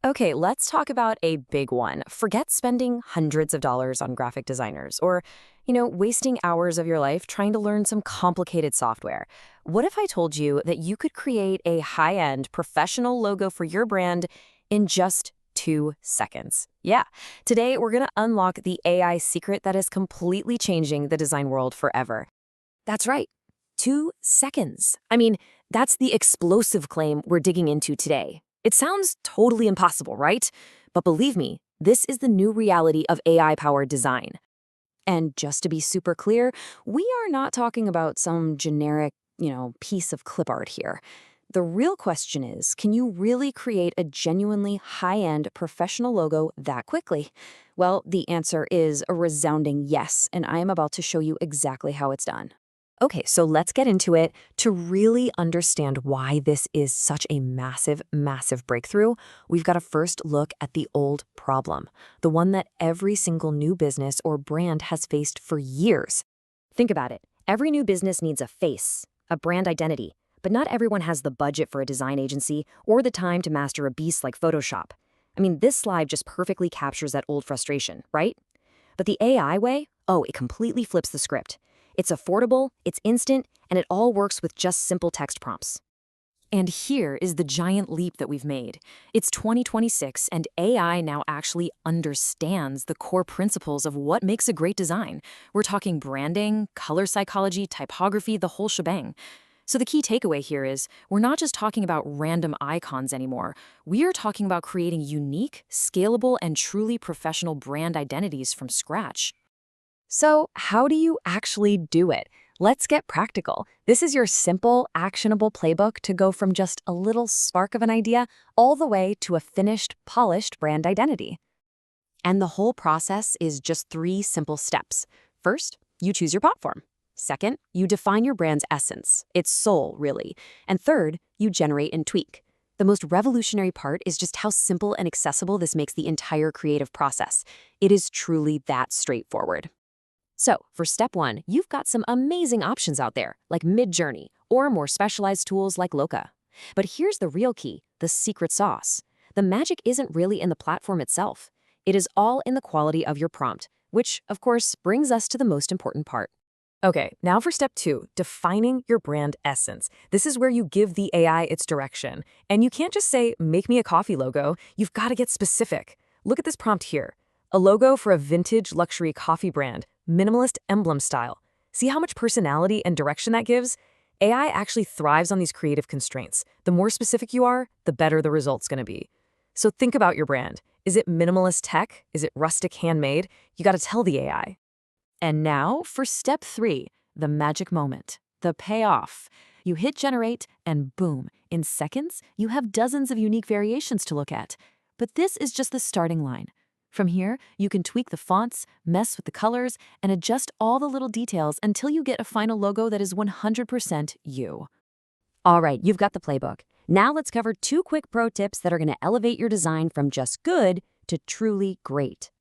Okay, let's talk about a big one. Forget spending hundreds of dollars on graphic designers or, wasting hours of your life trying to learn some complicated software. What if I told you that you could create a high-end professional logo for your brand in just 2 seconds? Yeah, today we're going to unlock the AI secret that is completely changing the design world forever. That's right, 2 seconds. That's the explosive claim we're digging into today. It sounds totally impossible, right? But believe me, this is the new reality of AI-powered design. And just to be super clear, we are not talking about some generic, piece of clip art here. The real question is, can you really create a genuinely high-end professional logo that quickly? Well, the answer is a resounding yes, and I am about to show you exactly how it's done. Okay, so let's get into it. To really understand why this is such a massive, massive breakthrough, we've got to first look at the old problem, the one that every single new business or brand has faced for years. Think about it. Every new business needs a face, a brand identity, but not everyone has the budget for a design agency or the time to master a beast like Photoshop. This slide just perfectly captures that old frustration, right? But the AI way, it completely flips the script. It's affordable, it's instant, and it all works with just simple text prompts. And here is the giant leap that we've made. It's 2026, and AI now actually understands the core principles of what makes a great design. We're talking branding, color psychology, typography, the whole shebang. So the key takeaway here is we're not just talking about random icons anymore. We are talking about creating unique, scalable, and truly professional brand identities from scratch. So how do you actually do it? Let's get practical. This is your simple, actionable playbook to go from just a little spark of an idea all the way to a finished, polished brand identity. And the whole process is just 3 simple steps. First, you choose your platform. Second, you define your brand's essence, its soul, really. And third, you generate and tweak. The most revolutionary part is just how simple and accessible this makes the entire creative process. It is truly that straightforward. So, for step 1, you've got some amazing options out there, like Midjourney, or more specialized tools like Loca. But here's the real key, the secret sauce. The magic isn't really in the platform itself. It is all in the quality of your prompt, which, of course, brings us to the most important part. Okay, now for step 2, defining your brand essence. This is where you give the AI its direction. And you can't just say, make me a coffee logo. You've got to get specific. Look at this prompt here. A logo for a vintage luxury coffee brand, minimalist emblem style. See how much personality and direction that gives? AI actually thrives on these creative constraints. The more specific you are, the better the result's going to be. So think about your brand. Is it minimalist tech? Is it rustic handmade? You got to tell the AI. And now for step 3, the magic moment, the payoff. You hit generate and boom, in seconds, you have dozens of unique variations to look at. But this is just the starting line. From here, you can tweak the fonts, mess with the colors, and adjust all the little details until you get a final logo that is 100% you. All right, you've got the playbook. Now let's cover 2 quick pro tips that are going to elevate your design from just good to truly great.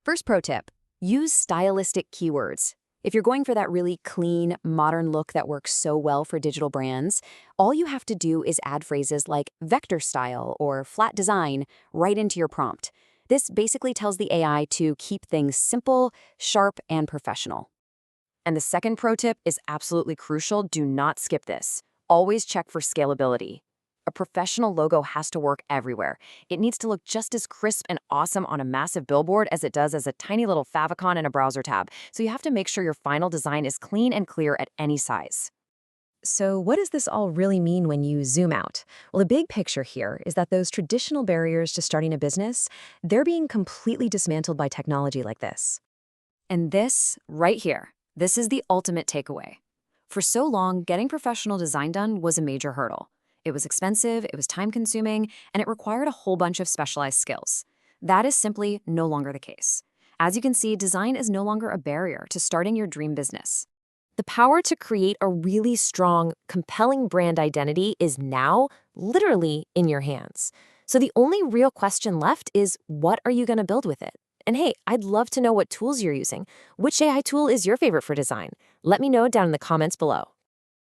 First pro tip, use stylistic keywords. If you're going for that really clean, modern look that works so well for digital brands, all you have to do is add phrases like vector style or flat design right into your prompt. This basically tells the AI to keep things simple, sharp, and professional. And the second pro tip is absolutely crucial. Do not skip this. Always check for scalability. A professional logo has to work everywhere. It needs to look just as crisp and awesome on a massive billboard as it does as a tiny little favicon in a browser tab. So you have to make sure your final design is clean and clear at any size. So what does this all really mean when you zoom out? Well, the big picture here is that those traditional barriers to starting a business, they're being completely dismantled by technology like this. And this, right here, this is the ultimate takeaway. For so long, getting professional design done was a major hurdle. It was expensive, it was time-consuming, and it required a whole bunch of specialized skills. That is simply no longer the case. As you can see, design is no longer a barrier to starting your dream business. The power to create a really strong, compelling brand identity is now literally in your hands. So the only real question left is, what are you going to build with it? And hey, I'd love to know what tools you're using. Which AI tool is your favorite for design? Let me know down in the comments below.